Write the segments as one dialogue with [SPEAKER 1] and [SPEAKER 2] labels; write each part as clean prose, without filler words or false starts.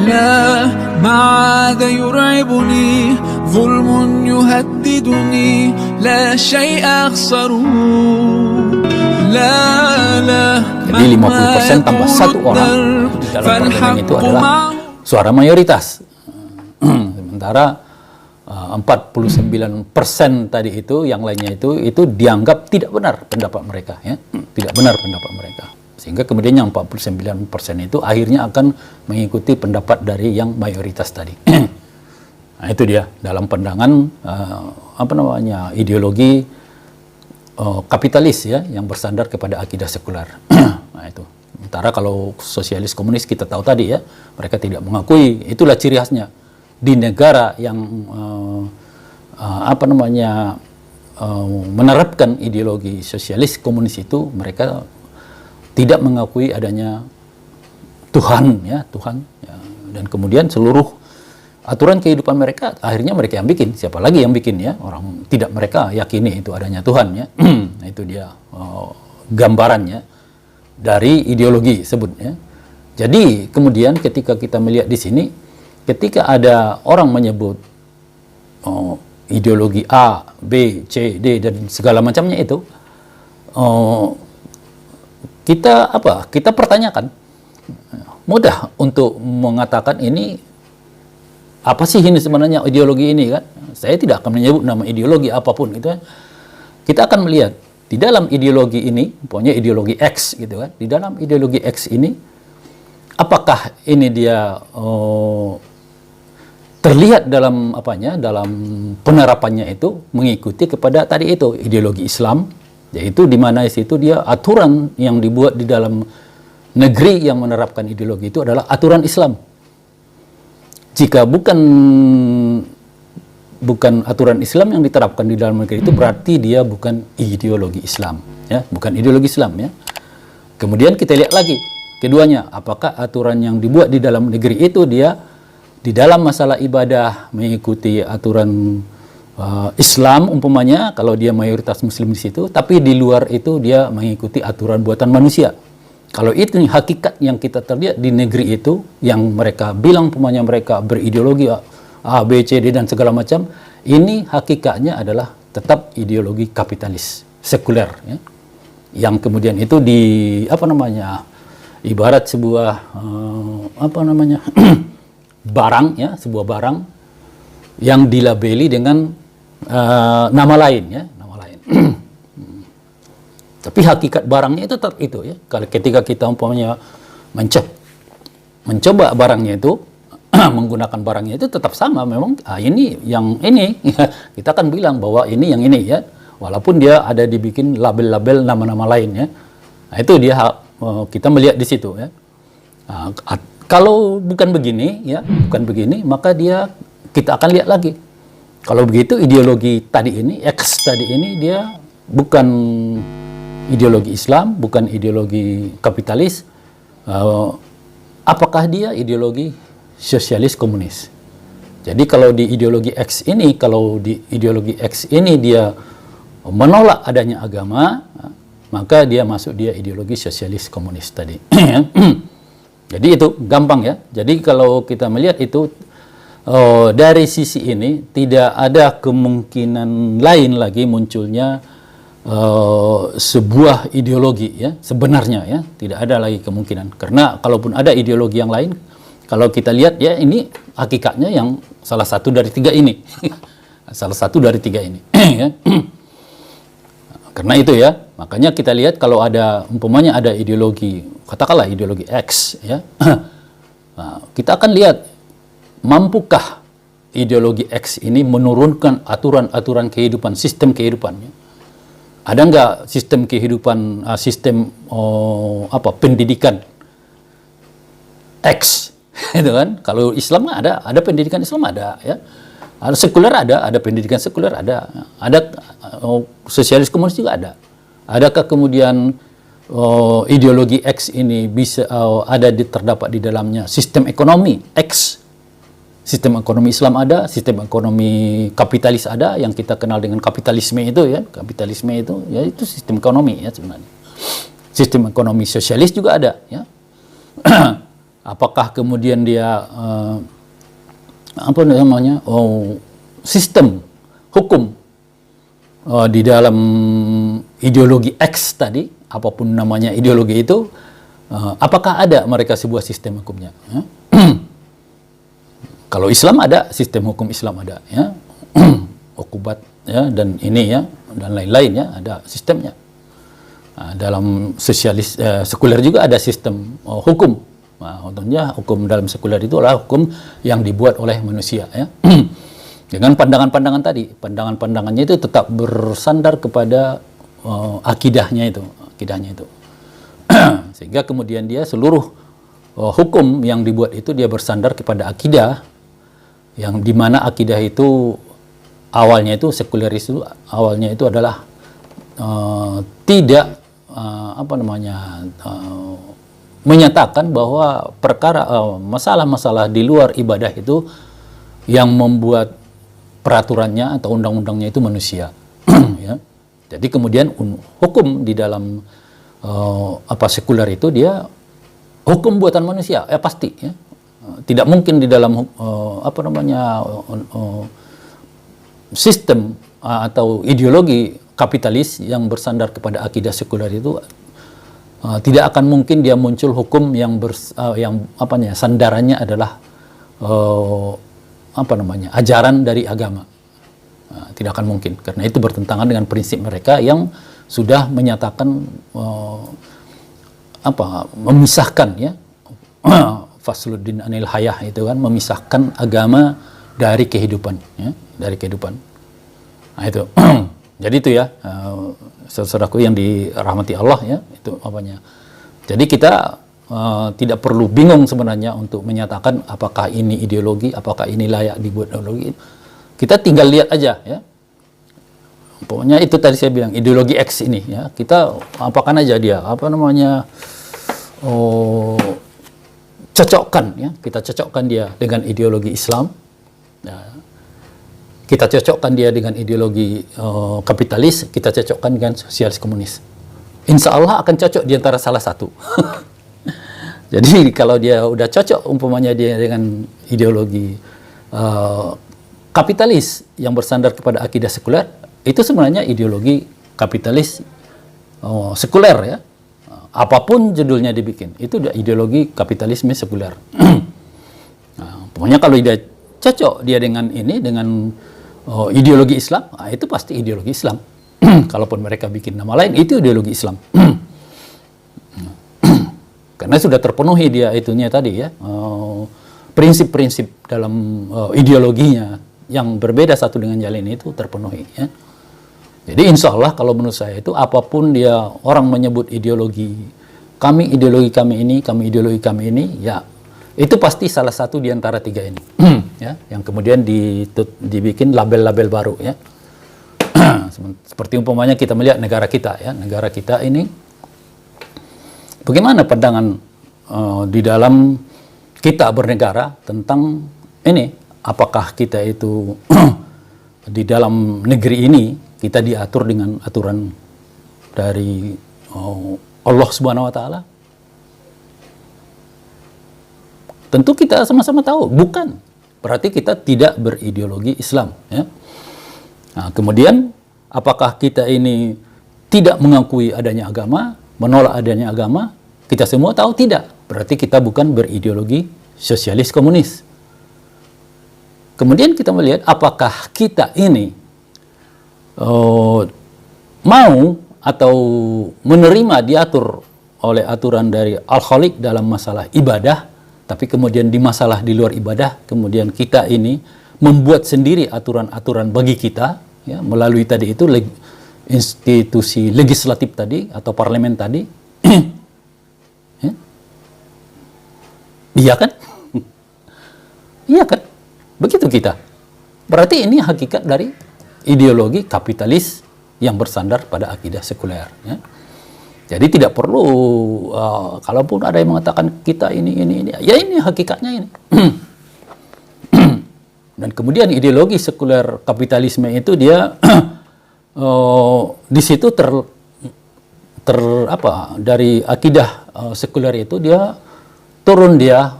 [SPEAKER 1] لا ما عاد يرعبني ظلم يهددني لا شيء أخسره لا لا.
[SPEAKER 2] Jadi 50% tambah satu orang di dalam parlemen itu adalah suara mayoritas. Sementara 49% tadi itu, yang lainnya itu dianggap tidak benar pendapat mereka, ya, tidak benar pendapat mereka. Sehingga kemudian yang 49% itu akhirnya akan mengikuti pendapat dari yang mayoritas tadi. Nah, itu dia dalam pandangan ideologi kapitalis, ya, yang bersandar kepada akidah sekuler. Nah, itu. Sementara kalau sosialis komunis kita tahu tadi, ya, mereka tidak mengakui. Itulah ciri khasnya di negara yang menerapkan ideologi sosialis komunis itu, mereka tidak mengakui adanya Tuhan, ya, Tuhan, ya. Dan kemudian seluruh aturan kehidupan mereka akhirnya mereka yang bikin. Siapa lagi yang bikin, ya? Orang tidak mereka yakini itu adanya Tuhan, ya. Nah, itu dia gambarannya dari ideologi sebutnya. Jadi kemudian ketika kita melihat di sini, ketika ada orang menyebut ideologi A, B, C, D dan segala macamnya itu, kita pertanyakan. Mudah untuk mengatakan ini apa sih ini sebenarnya ideologi ini, kan? Saya tidak akan menyebut nama ideologi apapun gitu, kan? Kita akan melihat di dalam ideologi ini, pokoknya ideologi X gitu, kan? Di dalam ideologi X ini, apakah ini dia terlihat dalam dalam penerapannya itu mengikuti kepada tadi itu ideologi Islam, yaitu di mana situ dia aturan yang dibuat di dalam negeri yang menerapkan ideologi itu adalah aturan Islam. Jika bukan aturan Islam yang diterapkan di dalam negeri itu, berarti dia bukan ideologi Islam, ya, bukan ideologi Islam, ya. Kemudian kita lihat lagi keduanya, apakah aturan yang dibuat di dalam negeri itu dia di dalam masalah ibadah mengikuti aturan Islam umpamanya, kalau dia mayoritas Muslim di situ, tapi di luar itu dia mengikuti aturan buatan manusia. Kalau itu hakikat yang kita terlihat di negeri itu, yang mereka bilang umpamanya mereka berideologi A, B, C, D dan segala macam, ini hakikatnya adalah tetap ideologi kapitalis sekuler, ya. Yang kemudian itu ibarat sebuah barang, ya, sebuah barang yang dilabeli dengan nama lain, ya, nama lain. Tapi hakikat barangnya itu tetap itu, ya. Kalau ketika kita umpamanya mencoba barangnya itu menggunakan barangnya itu tetap sama, memang ini yang ini kita akan bilang bahwa ini yang ini, ya, walaupun dia ada dibikin label-label nama-nama lain, ya. Nah, itu dia kita melihat di situ, ya. Nah, kalau bukan begini, ya, bukan begini, maka kita akan lihat lagi. Kalau begitu ideologi tadi ini, X tadi ini, dia bukan ideologi Islam, bukan ideologi kapitalis. Apakah dia ideologi sosialis komunis? Jadi kalau di ideologi X ini, dia menolak adanya agama, maka dia masuk dia ideologi sosialis komunis tadi. Jadi itu gampang, ya. Jadi kalau kita melihat itu dari sisi ini tidak ada kemungkinan lain lagi munculnya sebuah ideologi, ya, sebenarnya, ya, tidak ada lagi kemungkinan. Karena kalaupun ada ideologi yang lain, kalau kita lihat, ya, ini hakikatnya yang salah satu dari tiga ini. Salah satu dari tiga ini. Ya. Karena itu, ya, makanya kita lihat kalau ada umpamanya ada ideologi, katakanlah ideologi X, ya. Nah, kita akan lihat mampukah ideologi X ini menurunkan aturan-aturan kehidupan, sistem kehidupannya. Ada nggak sistem kehidupan, pendidikan X, itu kan? Kalau Islam ada pendidikan Islam ada, ya. Ada sekuler ada pendidikan sekuler ada sosialis komunis juga ada. Adakah kemudian ideologi X ini bisa terdapat di dalamnya sistem ekonomi X? Sistem ekonomi Islam ada, sistem ekonomi kapitalis ada, yang kita kenal dengan kapitalisme itu, ya. Kapitalisme itu, ya, itu sistem ekonomi, ya, sebenarnya. Sistem ekonomi sosialis juga ada, ya. apakah kemudian dia apa namanya, sistem hukum di dalam ideologi X tadi, apapun namanya ideologi itu, apakah ada mereka sebuah sistem hukumnya? Ya? Kalau Islam ada, sistem hukum Islam ada, ya, ukubat, ya, dan ini, ya, dan lain-lain, ya, ada sistemnya. Nah, dalam sosialis sekuler juga ada sistem hukum. Nah, contohnya hukum dalam sekuler itu adalah hukum yang dibuat oleh manusia, ya. Dengan pandangan-pandangan tadi, pandangan-pandangannya itu tetap bersandar kepada akidahnya itu. Sehingga kemudian dia seluruh hukum yang dibuat itu dia bersandar kepada akidah, yang dimana akidah itu awalnya itu sekuleris, itu awalnya itu adalah tidak apa namanya, menyatakan bahwa perkara masalah-masalah di luar ibadah itu yang membuat peraturannya atau undang-undangnya itu manusia. Ya. Jadi kemudian hukum di dalam sekuler itu dia hukum buatan manusia, ya pasti, ya. Tidak mungkin di dalam sistem atau ideologi kapitalis yang bersandar kepada akidah sekuler itu tidak akan mungkin dia muncul hukum yang sandarannya adalah ajaran dari agama. Tidak akan mungkin, karena itu bertentangan dengan prinsip mereka yang sudah menyatakan memisahkan, ya, fasluddin anil hayah, itu kan memisahkan agama dari kehidupan, ya, dari kehidupan. Nah itu jadi itu, ya, saudaraku yang dirahmati Allah, ya, itu apanya. Jadi kita tidak perlu bingung sebenarnya untuk menyatakan apakah ini ideologi, apakah ini layak dibuat ideologi. Kita tinggal lihat aja, ya. Pokoknya itu tadi saya bilang ideologi X ini, ya, kita apakan aja dia, cocokkan, ya, kita cocokkan dia dengan ideologi Islam, ya. Kita cocokkan dia dengan ideologi kapitalis, kita cocokkan dengan sosialis komunis. Insya Allah akan cocok di antara salah satu. Jadi kalau dia udah cocok umpamanya dia dengan ideologi kapitalis yang bersandar kepada akidah sekuler, itu sebenarnya ideologi kapitalis sekuler, ya. Apapun judulnya dibikin, itu udah ideologi kapitalisme sekuler. Nah, pokoknya kalau dia cocok dia dengan ini, dengan ideologi Islam, itu pasti ideologi Islam. Kalaupun mereka bikin nama lain, itu ideologi Islam. Karena sudah terpenuhi dia itunya tadi, ya, prinsip-prinsip dalam ideologinya yang berbeda satu dengan yang lain itu terpenuhi, ya. Jadi insya Allah kalau menurut saya itu apapun dia orang menyebut ideologi kami ideologi kami ini, ya itu pasti salah satu di antara tiga ini. Ya, yang kemudian dibikin label-label baru, ya. Seperti umpamanya kita melihat negara kita, ya, negara kita ini bagaimana pandangan di dalam kita bernegara tentang ini, apakah kita itu di dalam negeri ini kita diatur dengan aturan dari Allah Subhanahu wa taala? Tentu kita sama-sama tahu bukan. Berarti kita tidak berideologi Islam, ya. Nah, kemudian apakah kita ini tidak mengakui adanya agama, menolak adanya agama? Kita semua tahu tidak. Berarti kita bukan berideologi sosialis komunis. Kemudian kita melihat apakah kita ini mau atau menerima diatur oleh aturan dari Al-Khaliq dalam masalah ibadah, tapi kemudian di masalah di luar ibadah, kemudian kita ini membuat sendiri aturan-aturan bagi kita, ya, melalui tadi itu institusi legislatif tadi atau parlemen tadi. Ya. Iya kan? Iya kan? Begitu kita. Berarti ini hakikat dari ideologi kapitalis yang bersandar pada akidah sekuler, ya. Jadi tidak perlu kalaupun ada yang mengatakan kita ini, ya ini hakikatnya ini. Dan kemudian ideologi sekuler kapitalisme itu dia di situ dari akidah sekuler itu dia turun dia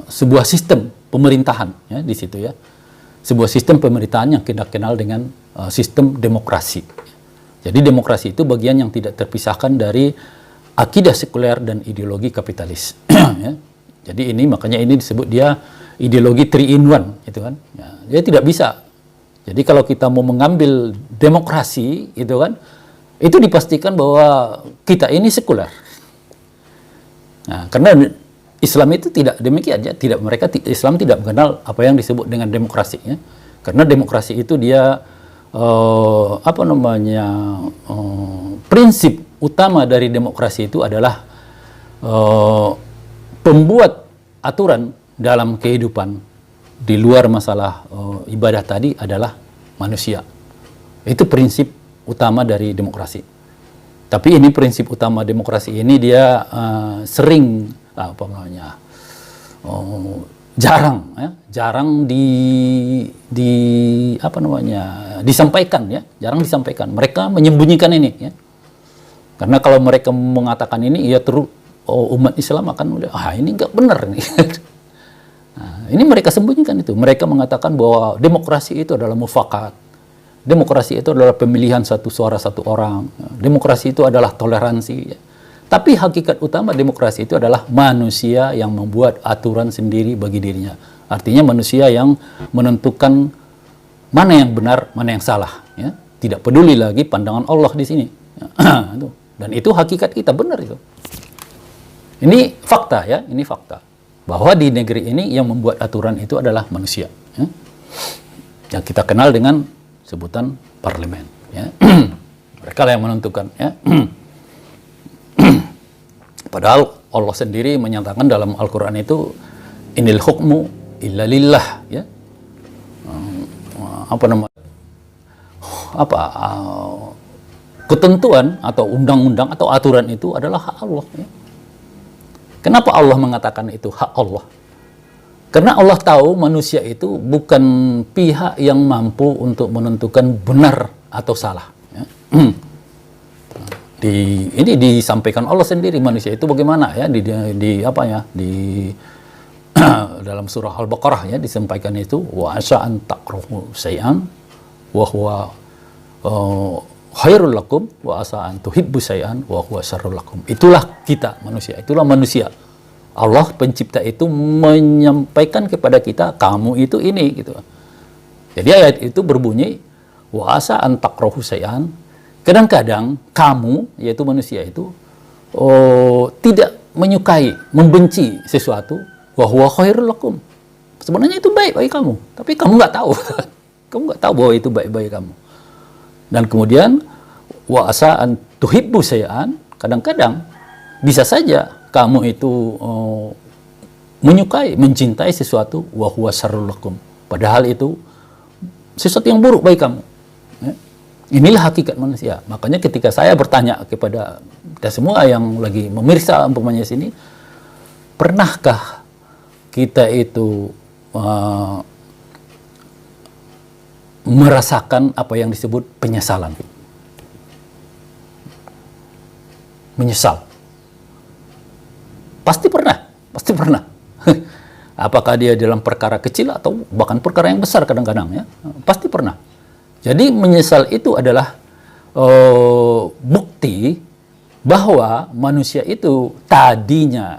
[SPEAKER 2] sebuah sistem pemerintahan ya di situ ya, sebuah sistem pemerintahan yang kita kenal dengan sistem demokrasi. Jadi demokrasi itu bagian yang tidak terpisahkan dari akidah sekuler dan ideologi kapitalis. Ya. Jadi ini makanya ini disebut dia ideologi 3 in 1 gitu kan. Ya, dia tidak bisa. Jadi kalau kita mau mengambil demokrasi gitu kan, itu dipastikan bahwa kita ini sekuler. Nah, karena Islam itu tidak demikian ya, Islam tidak mengenal apa yang disebut dengan demokrasi ya. Karena demokrasi itu dia prinsip utama dari demokrasi itu adalah pembuat aturan dalam kehidupan di luar masalah ibadah tadi adalah manusia. Itu prinsip utama dari demokrasi. Tapi ini prinsip utama demokrasi ini dia sering jarang disampaikan ya, jarang disampaikan. Mereka menyembunyikan ini ya. Karena kalau mereka mengatakan ini ya umat Islam akan ini nggak benar nih. Nah, ini mereka sembunyikan itu. Mereka mengatakan bahwa demokrasi itu adalah mufakat. Demokrasi itu adalah pemilihan satu suara satu orang. Demokrasi itu adalah toleransi. Ya. Tapi hakikat utama demokrasi itu adalah manusia yang membuat aturan sendiri bagi dirinya. Artinya manusia yang menentukan mana yang benar, mana yang salah. Ya. Tidak peduli lagi pandangan Allah di sini. Dan itu hakikat kita, benar itu. Ini fakta ya, ini fakta. Bahwa di negeri ini yang membuat aturan itu adalah manusia. Ya. Yang kita kenal dengan sebutan parlemen. Ya. Mereka lah yang menentukan. Ya. Padahal Allah sendiri menyatakan dalam Al-Quran itu inil hukmu illa lillah. Ya. Ketentuan atau undang-undang atau aturan itu adalah hak Allah. Ya. Kenapa Allah mengatakan itu hak Allah? Karena Allah tahu manusia itu bukan pihak yang mampu untuk menentukan benar atau salah. Ya. Ini disampaikan Allah sendiri, manusia itu bagaimana ya di dalam surah Al-Baqarah ya disampaikan itu wa asa an takrahu syai'an wa huwa khairul lakum wa asa an tuhibbu syai'an wa huwa syarrul lakum. Itulah kita manusia, itulah manusia. Allah pencipta itu menyampaikan kepada kita kamu itu ini gitu. Jadi ayat itu berbunyi wa asa an takrahu syai'an. Kadang-kadang kamu, yaitu manusia itu, tidak menyukai, membenci sesuatu, wa huwa khairul lakum. Sebenarnya itu baik bagi kamu, tapi kamu nggak tahu. Kamu nggak tahu bahwa itu baik bagi kamu. Dan kemudian, wa asa an tuhibbu syai'an, kadang-kadang bisa saja kamu itu menyukai, mencintai sesuatu, wa huwa syarrul lakum. Padahal itu sesuatu yang buruk bagi kamu. Ya. Inilah hakikat manusia. Makanya ketika saya bertanya kepada kita semua yang lagi memirsa umpamanya sini, pernahkah kita itu merasakan apa yang disebut penyesalan? Menyesal. Pasti pernah, pasti pernah. Apakah dia dalam perkara kecil atau bahkan perkara yang besar kadang-kadang ya, pasti pernah. Jadi menyesal itu adalah bukti bahwa manusia itu tadinya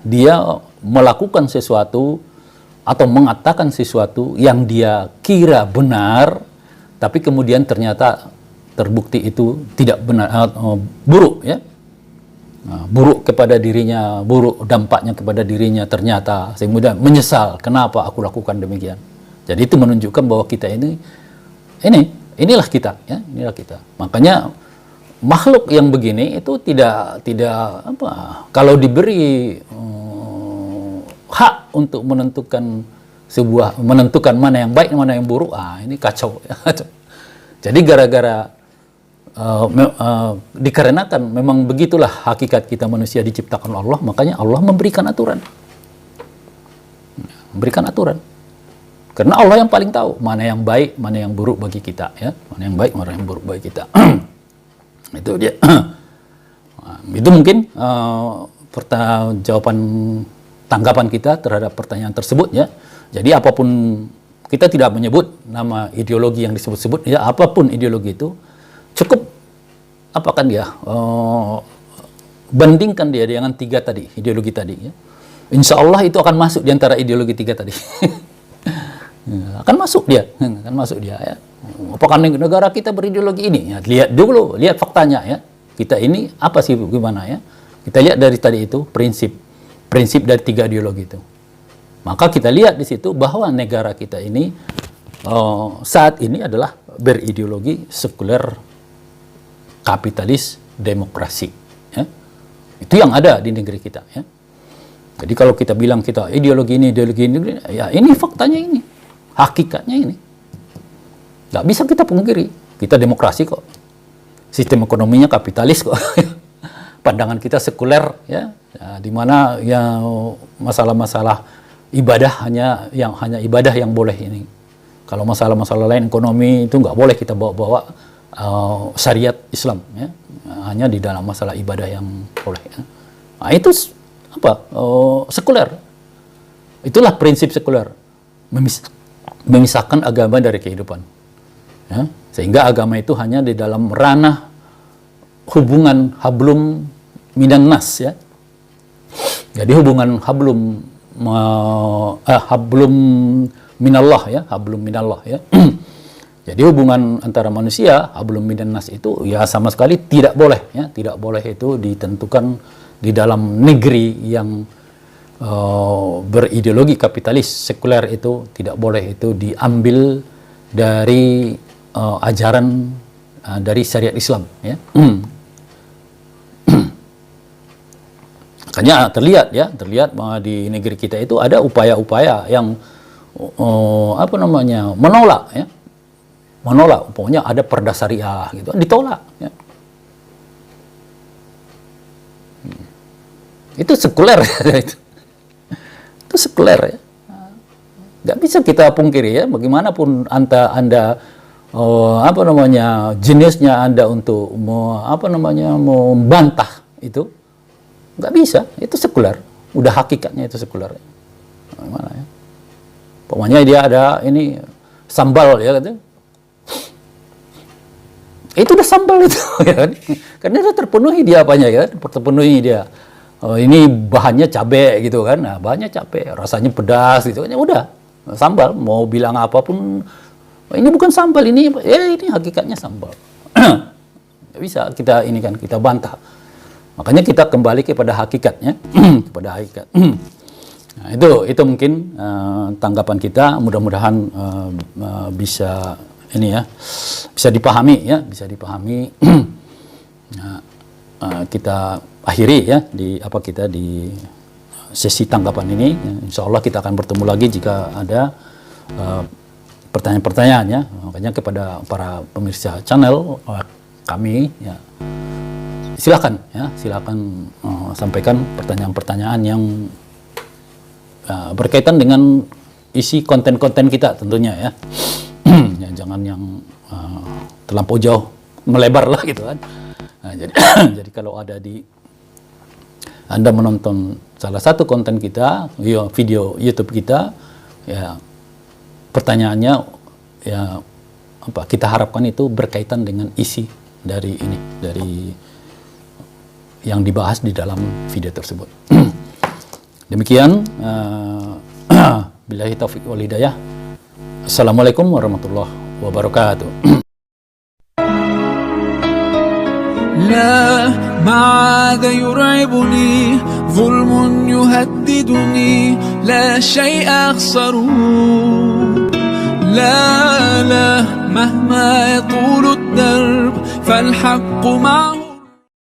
[SPEAKER 2] dia melakukan sesuatu atau mengatakan sesuatu yang dia kira benar, tapi kemudian ternyata terbukti itu tidak benar, buruk ya. Nah, buruk kepada dirinya, buruk dampaknya kepada dirinya ternyata, sehingga menyesal kenapa aku lakukan demikian. Jadi itu menunjukkan bahwa kita inilah kita ya, inilah kita. Makanya makhluk yang begini itu tidak kalau diberi hak untuk menentukan mana yang baik mana yang buruk, ini kacau ya. Jadi gara-gara dikarenakan memang begitulah hakikat kita manusia diciptakan Allah, makanya Allah memberikan aturan. Memberikan aturan. Karena Allah yang paling tahu mana yang baik, mana yang buruk bagi kita ya. Mana yang baik, mana yang buruk bagi kita. Itu dia. Itu mungkin jawaban tanggapan kita terhadap pertanyaan tersebut ya. Jadi apapun, kita tidak menyebut nama ideologi yang disebut-sebut ya, apapun ideologi itu cukup apakan dia bandingkan dia dengan 3 tadi, ideologi tadi ya. Insya Allah itu akan masuk di antara ideologi 3 tadi. akan masuk dia ya. Apakah negara kita berideologi ini? Ya, lihat dulu, lihat faktanya ya. Kita ini apa sih, gimana ya? Kita lihat dari tadi itu prinsip dari 3 ideologi itu. Maka kita lihat di situ bahwa negara kita ini saat ini adalah berideologi sekuler, kapitalis, demokrasi. Ya. Itu yang ada di negeri kita. Ya. Jadi kalau kita bilang kita ideologi ini, ya ini faktanya ini, hakikatnya ini. Nggak bisa kita pungkiri. Kita demokrasi kok. Sistem ekonominya kapitalis kok. Pandangan kita sekuler ya, di mana ya masalah-masalah ibadah hanya ibadah yang boleh ini. Kalau masalah-masalah lain ekonomi itu nggak boleh kita bawa syariat Islam ya. Hanya di dalam masalah ibadah yang boleh. Ya. Nah, itu apa? Sekuler. Itulah prinsip sekuler. Memisahkan agama dari kehidupan. Ya. Sehingga agama itu hanya di dalam ranah hubungan hablum minan nas ya. Jadi hubungan hablum minallah ya, hablum minallah ya. Jadi hubungan antara manusia, hablum minan nas itu ya sama sekali tidak boleh ya, tidak boleh itu ditentukan di dalam negeri yang berideologi kapitalis sekuler, itu tidak boleh itu diambil dari ajaran dari syariat Islam ya. Makanya terlihat bahwa di negeri kita itu ada upaya-upaya yang menolak, pokoknya ada perda syariah gitu, ditolak ya. Itu sekuler itu sekuler ya. Nggak bisa kita pungkiri ya, bagaimanapun anda jenisnya Anda untuk membantah itu nggak bisa, itu sekuler, udah hakikatnya itu sekuler. Gimana ya? Pokoknya dia ada ini sambal ya gitu. Itu udah sambal itu ya kan? Karena udah terpenuhi dia apanya ya, terpenuhi dia. Ini bahannya cabai gitu kan, nah bahannya cabai, rasanya pedas gitu, ya udah sambal. Mau bilang apapun, ini bukan sambal, ini hakikatnya sambal. Nggak bisa kita ini kan, kita bantah. Makanya kita kembali kepada hakikatnya, kepada hakikat. Nah, itu mungkin tanggapan kita. Mudah-mudahan bisa ini ya, bisa dipahami ya, bisa dipahami. Nah, kita akhiri ya di sesi tanggapan ini. Insya Allah kita akan bertemu lagi jika ada pertanyaan-pertanyaan ya. Makanya kepada para pemirsa channel kami ya, silakan sampaikan pertanyaan-pertanyaan yang berkaitan dengan isi konten-konten kita tentunya ya. Ya jangan yang terlampau jauh melebar lah gitu kan. Nah, jadi kalau ada Anda menonton salah satu konten kita, video YouTube kita, ya pertanyaannya ya kita harapkan itu berkaitan dengan isi dari yang dibahas di dalam video tersebut. Demikian, billahi taufiq wal hidayah. Assalamualaikum warahmatullahi wabarakatuh.
[SPEAKER 1] لا ما عاد يرعبني ظلم يهددني لا شيء أخسره لا مهما يطول الدرب فالحق معه